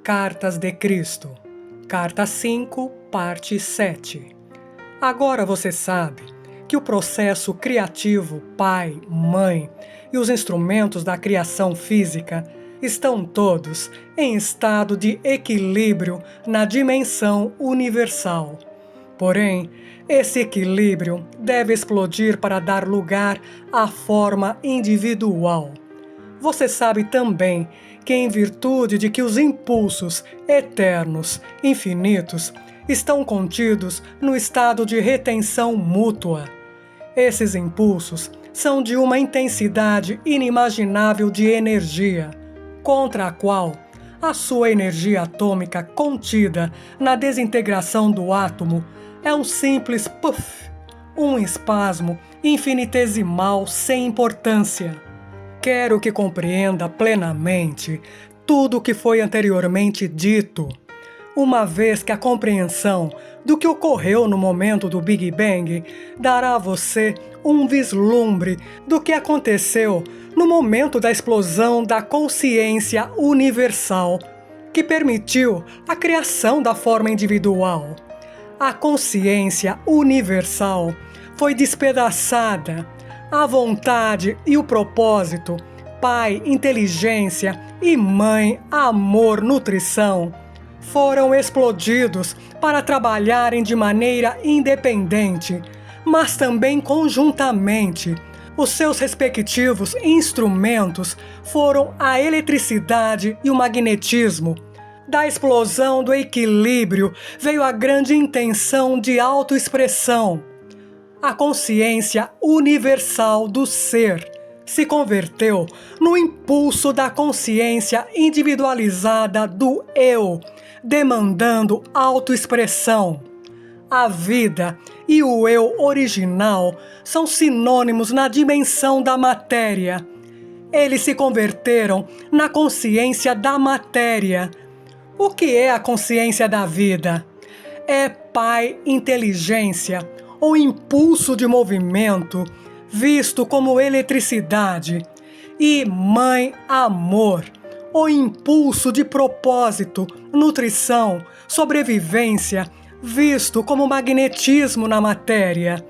Cartas de Cristo, Carta 5, parte 7. Agora você sabe que o processo criativo, pai, mãe e os instrumentos da criação física estão todos em estado de equilíbrio na dimensão universal. Porém, esse equilíbrio deve explodir para dar lugar à forma individual. Você sabe também que, em virtude de que os impulsos eternos, infinitos, estão contidos no estado de retenção mútua. Esses impulsos são de uma intensidade inimaginável de energia, contra a qual a sua energia atômica contida na desintegração do átomo é um simples puff, um espasmo infinitesimal sem importância. Quero que compreenda plenamente tudo o que foi anteriormente dito, uma vez que a compreensão do que ocorreu no momento do Big Bang dará a você um vislumbre do que aconteceu no momento da explosão da consciência universal, que permitiu a criação da forma individual. A consciência universal foi despedaçada. A vontade e o propósito, pai, inteligência e mãe, amor, nutrição, foram explodidos para trabalharem de maneira independente, mas também conjuntamente. Os seus respectivos instrumentos foram a eletricidade e o magnetismo. Da explosão do equilíbrio veio a grande intenção de autoexpressão. A consciência universal do ser se converteu no impulso da consciência individualizada do eu, demandando autoexpressão. A vida e o eu original são sinônimos na dimensão da matéria. Eles se converteram na consciência da matéria. O que é a consciência da vida? É pai inteligência, ou impulso de movimento, visto como eletricidade, e mãe amor, ou impulso de propósito, nutrição, sobrevivência, visto como magnetismo na matéria.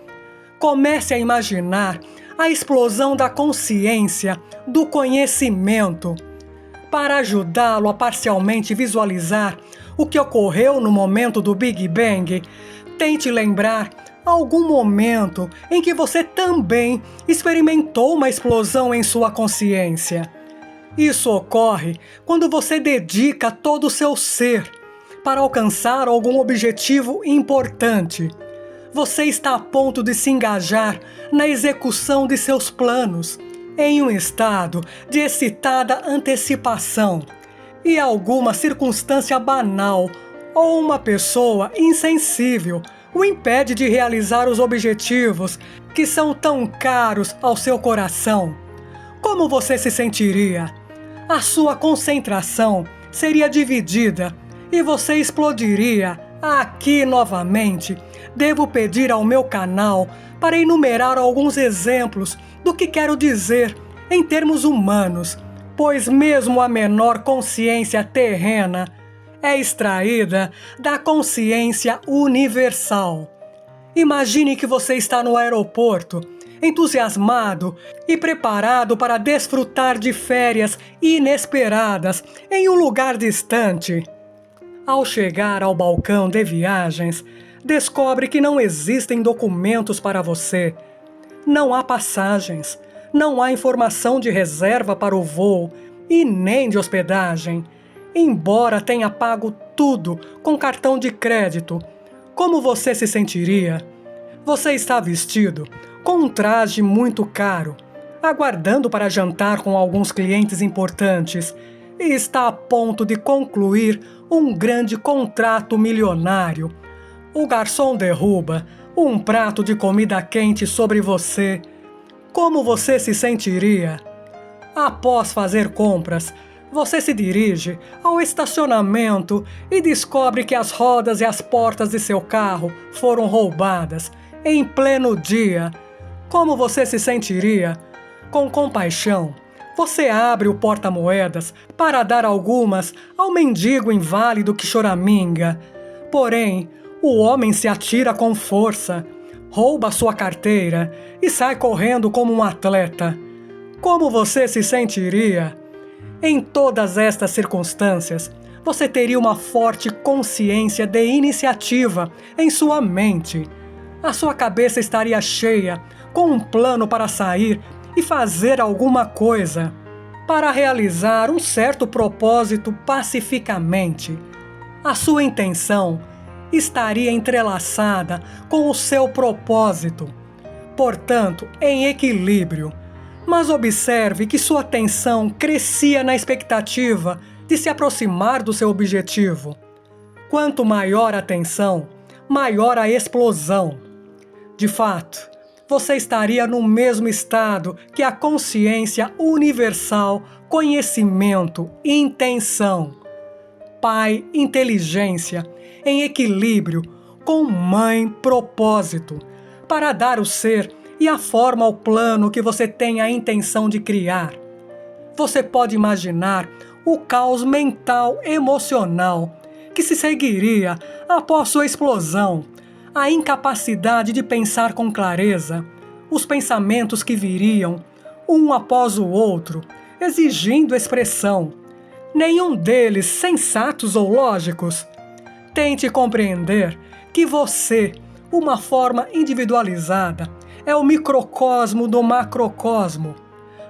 Comece a imaginar a explosão da consciência, do conhecimento. Para ajudá-lo a parcialmente visualizar o que ocorreu no momento do Big Bang, tente lembrar algum momento em que você também experimentou uma explosão em sua consciência. Isso ocorre quando você dedica todo o seu ser para alcançar algum objetivo importante. Você está a ponto de se engajar na execução de seus planos, em um estado de excitada antecipação, e alguma circunstância banal ou uma pessoa insensível o impede de realizar os objetivos que são tão caros ao seu coração. Como você se sentiria? A sua concentração seria dividida e você explodiria. Aqui novamente, devo pedir ao meu canal para enumerar alguns exemplos do que quero dizer em termos humanos, pois mesmo a menor consciência terrena é extraída da consciência universal. Imagine que você está no aeroporto, entusiasmado e preparado para desfrutar de férias inesperadas em um lugar distante. Ao chegar ao balcão de viagens, descobre que não existem documentos para você. Não há passagens, não há informação de reserva para o voo e nem de hospedagem. Embora tenha pago tudo com cartão de crédito, como você se sentiria? Você está vestido com um traje muito caro, aguardando para jantar com alguns clientes importantes e está a ponto de concluir um grande contrato milionário. O garçom derruba um prato de comida quente sobre você. Como você se sentiria? Após fazer compras, você se dirige ao estacionamento e descobre que as rodas e as portas de seu carro foram roubadas em pleno dia. Como você se sentiria? Com compaixão, Você abre o porta-moedas para dar algumas ao mendigo inválido que choraminga. Porém, o homem se atira com força, rouba sua carteira e sai correndo como um atleta. Como você se sentiria? Em todas estas circunstâncias, você teria uma forte consciência de iniciativa em sua mente. A sua cabeça estaria cheia com um plano para sair e fazer alguma coisa, para realizar um certo propósito pacificamente. A sua intenção estaria entrelaçada com o seu propósito, portanto, em equilíbrio. Mas observe que sua atenção crescia na expectativa de se aproximar do seu objetivo. Quanto maior a tensão, maior a explosão. De fato, você estaria no mesmo estado que a consciência universal, conhecimento, intenção. Pai, inteligência, em equilíbrio, com mãe, propósito, para dar o ser e a forma ao plano que você tem a intenção de criar. Você pode imaginar o caos mental emocional que se seguiria após sua explosão, a incapacidade de pensar com clareza, os pensamentos que viriam, um após o outro, exigindo expressão, nenhum deles sensatos ou lógicos. Tente compreender que você, uma forma individualizada, é o microcosmo do macrocosmo.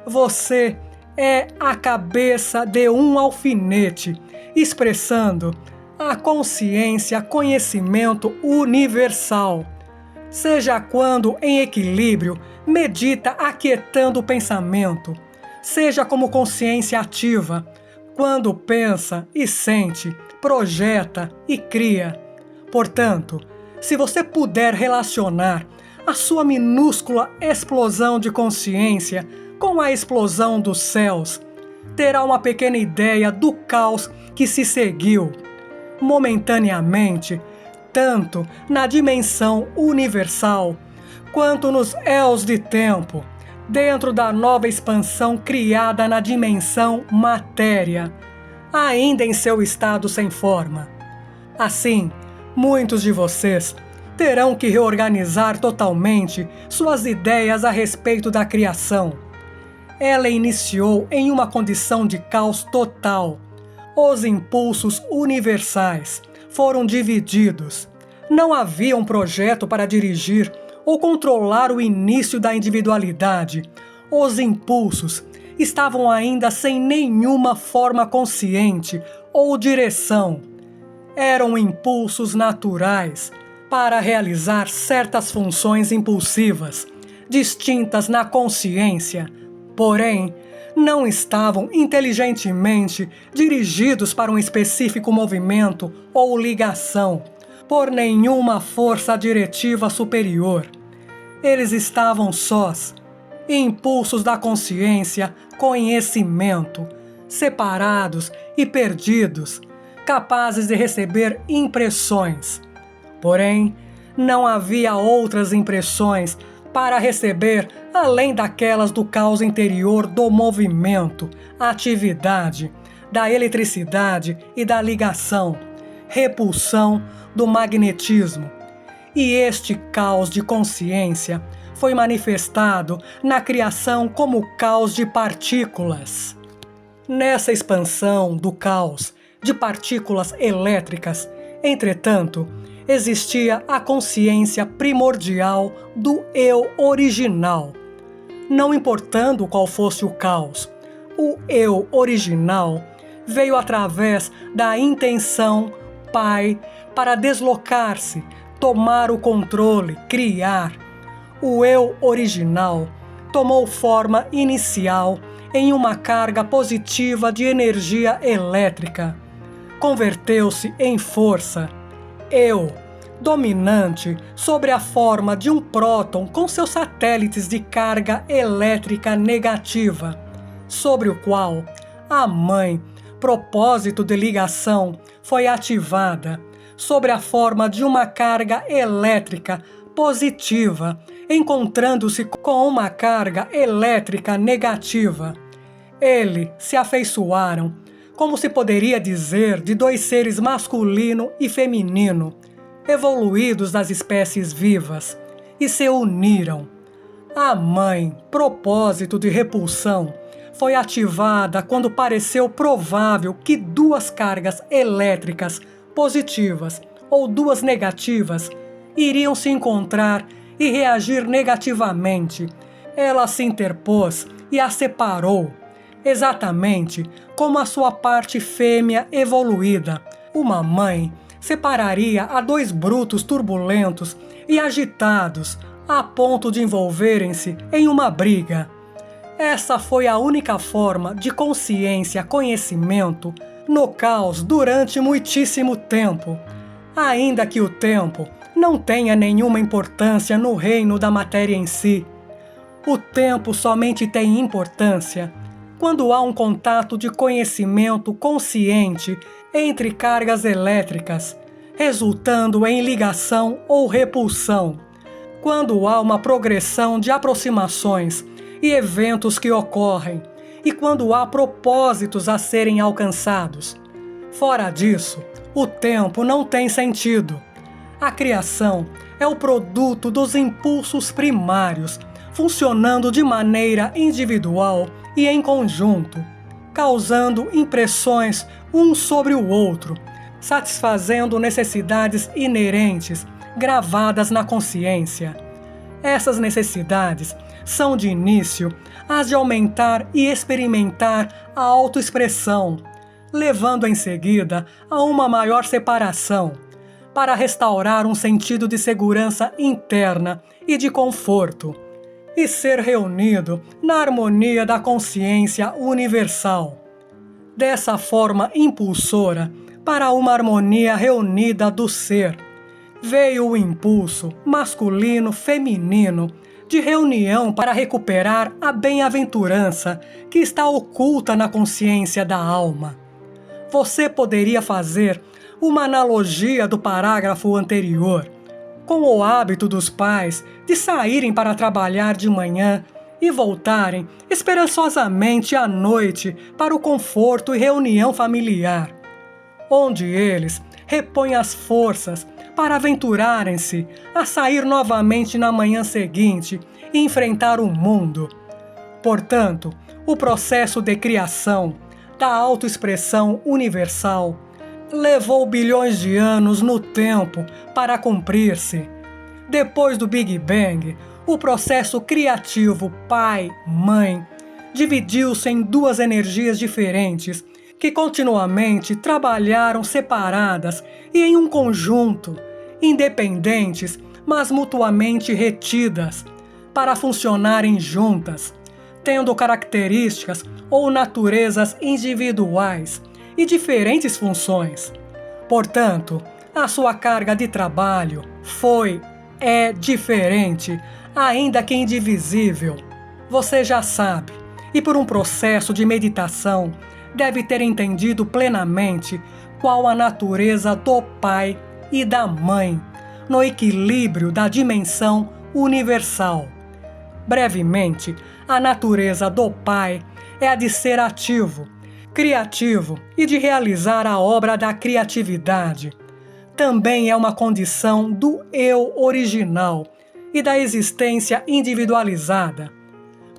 Você é a cabeça de um alfinete, expressando a consciência, conhecimento universal. Seja quando em equilíbrio, medita aquietando o pensamento. Seja como consciência ativa, quando pensa e sente, projeta e cria. Portanto, se você puder relacionar a sua minúscula explosão de consciência com a explosão dos céus, terá uma pequena ideia do caos que se seguiu, momentaneamente, tanto na dimensão universal, quanto nos éons de tempo, dentro da nova expansão criada na dimensão matéria, ainda em seu estado sem forma. Assim, muitos de vocês terão que reorganizar totalmente suas ideias a respeito da criação. Ela iniciou em uma condição de caos total. Os impulsos universais foram divididos. Não havia um projeto para dirigir ou controlar o início da individualidade. Os impulsos estavam ainda sem nenhuma forma consciente ou direção. Eram impulsos naturais para realizar certas funções impulsivas, distintas na consciência, porém, não estavam inteligentemente dirigidos para um específico movimento ou ligação, por nenhuma força diretiva superior. Eles estavam sós, impulsos da consciência, conhecimento, separados e perdidos, capazes de receber impressões. Porém, não havia outras impressões para receber além daquelas do caos interior do movimento, atividade, da eletricidade e da ligação, repulsão do magnetismo. E este caos de consciência foi manifestado na criação como caos de partículas. Nessa expansão do caos de partículas elétricas, entretanto, existia a consciência primordial do eu original. Não importando qual fosse o caos, o eu original veio através da intenção Pai para deslocar-se, tomar o controle, criar. O eu original tomou forma inicial em uma carga positiva de energia elétrica. Converteu-se em força. Eu, dominante sobre a forma de um próton com seus satélites de carga elétrica negativa, sobre o qual a mãe, propósito de ligação, foi ativada, sobre a forma de uma carga elétrica positiva, encontrando-se com uma carga elétrica negativa. Ele se afeiçoaram, como se poderia dizer, de dois seres masculino e feminino, evoluídos das espécies vivas, e se uniram. A mãe, propósito de repulsão, foi ativada quando pareceu provável que duas cargas elétricas positivas ou duas negativas iriam se encontrar e reagir negativamente. Ela se interpôs e a separou, exatamente como a sua parte fêmea evoluída. Uma mãe separaria a dois brutos turbulentos e agitados a ponto de envolverem-se em uma briga. Essa foi a única forma de consciência-conhecimento no caos durante muitíssimo tempo, ainda que o tempo não tenha nenhuma importância no reino da matéria em si. O tempo somente tem importância quando há um contato de conhecimento consciente entre cargas elétricas, resultando em ligação ou repulsão, quando há uma progressão de aproximações e eventos que ocorrem, e quando há propósitos a serem alcançados. Fora disso, o tempo não tem sentido. A criação é o produto dos impulsos primários, funcionando de maneira individual e em conjunto, causando impressões um sobre o outro, satisfazendo necessidades inerentes gravadas na consciência. Essas necessidades são de início as de aumentar e experimentar a autoexpressão, levando em seguida a uma maior separação, para restaurar um sentido de segurança interna e de conforto, e ser reunido na harmonia da consciência universal. Dessa forma impulsora, para uma harmonia reunida do ser, veio o impulso masculino-feminino de reunião para recuperar a bem-aventurança que está oculta na consciência da alma. Você poderia fazer uma analogia do parágrafo anterior, com o hábito dos pais de saírem para trabalhar de manhã e voltarem esperançosamente à noite para o conforto e reunião familiar, onde eles repõem as forças para aventurarem-se a sair novamente na manhã seguinte e enfrentar o mundo. Portanto, o processo de criação da autoexpressão universal levou bilhões de anos no tempo para cumprir-se. Depois do Big Bang, o processo criativo pai-mãe dividiu-se em duas energias diferentes que continuamente trabalharam separadas e em um conjunto, independentes, mas mutuamente retidas, para funcionarem juntas, tendo características ou naturezas individuais e diferentes funções. Portanto, a sua carga de trabalho é diferente, ainda que indivisível. Você já sabe, e por um processo de meditação, deve ter entendido plenamente qual a natureza do pai e da mãe, no equilíbrio da dimensão universal. Brevemente, a natureza do pai é a de ser ativo, criativo e de realizar a obra da criatividade. Também é uma condição do eu original e da existência individualizada.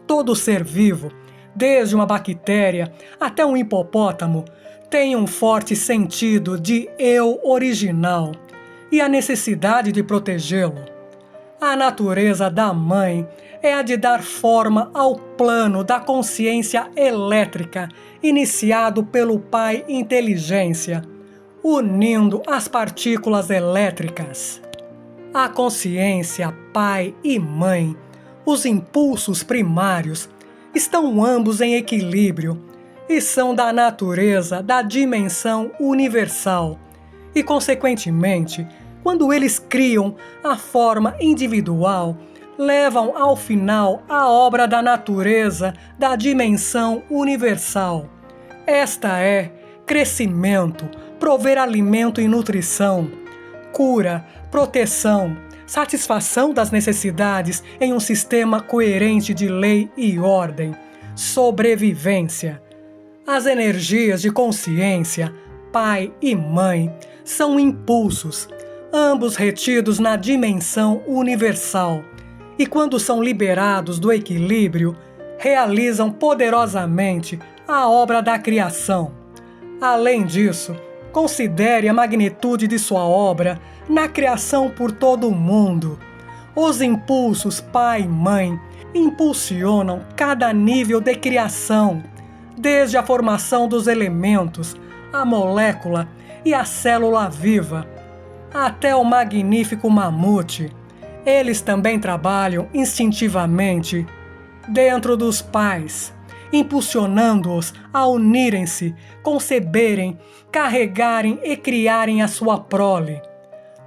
Todo ser vivo, desde uma bactéria até um hipopótamo, tem um forte sentido de eu original e a necessidade de protegê-lo. A natureza da mãe é a de dar forma ao plano da consciência elétrica iniciado pelo pai inteligência, unindo as partículas elétricas. A consciência pai e mãe, os impulsos primários, estão ambos em equilíbrio e são da natureza da dimensão universal e, consequentemente, quando eles criam a forma individual, levam ao final a obra da natureza da dimensão universal. Esta é crescimento, prover alimento e nutrição, cura, proteção, satisfação das necessidades em um sistema coerente de lei e ordem, sobrevivência. As energias de consciência, pai e mãe, são impulsos, ambos retidos na dimensão universal, e quando são liberados do equilíbrio, realizam poderosamente a obra da criação. Além disso, considere a magnitude de sua obra na criação por todo o mundo. Os impulsos pai e mãe impulsionam cada nível de criação, desde a formação dos elementos, a molécula e a célula viva, até o magnífico mamute. Eles também trabalham instintivamente dentro dos pais, impulsionando-os a unirem-se, conceberem, carregarem e criarem a sua prole.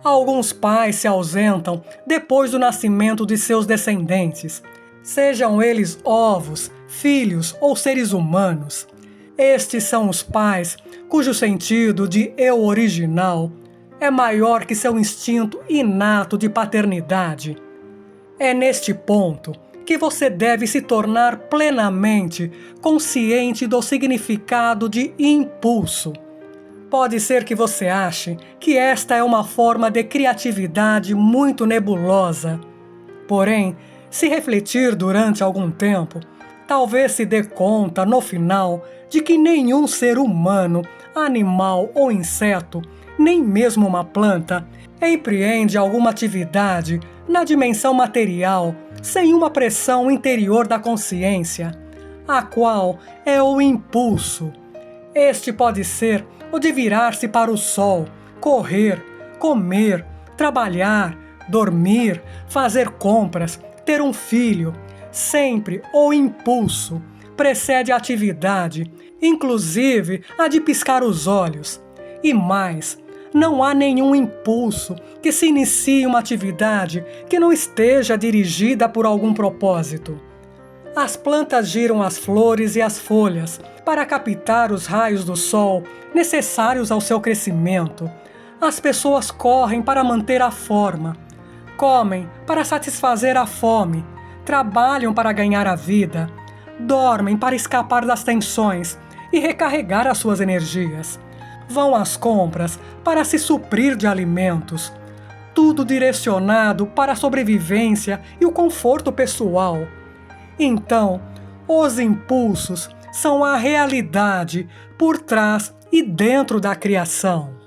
Alguns pais se ausentam depois do nascimento de seus descendentes, sejam eles ovos, filhos ou seres humanos. Estes são os pais cujo sentido de eu original é maior que seu instinto inato de paternidade. É neste ponto que você deve se tornar plenamente consciente do significado de impulso. Pode ser que você ache que esta é uma forma de criatividade muito nebulosa. Porém, se refletir durante algum tempo, talvez se dê conta, no final, de que nenhum ser humano, animal ou inseto, nem mesmo uma planta, empreende alguma atividade na dimensão material sem uma pressão interior da consciência, a qual é o impulso. Este pode ser o de virar-se para o sol, correr, comer, trabalhar, dormir, fazer compras, ter um filho. Sempre o impulso precede a atividade, inclusive a de piscar os olhos. E mais, não há nenhum impulso que se inicie uma atividade que não esteja dirigida por algum propósito. As plantas giram as flores e as folhas para captar os raios do sol necessários ao seu crescimento. As pessoas correm para manter a forma, comem para satisfazer a fome, trabalham para ganhar a vida, dormem para escapar das tensões e recarregar as suas energias. Vão às compras para se suprir de alimentos, tudo direcionado para a sobrevivência e o conforto pessoal. Então, os impulsos são a realidade por trás e dentro da criação.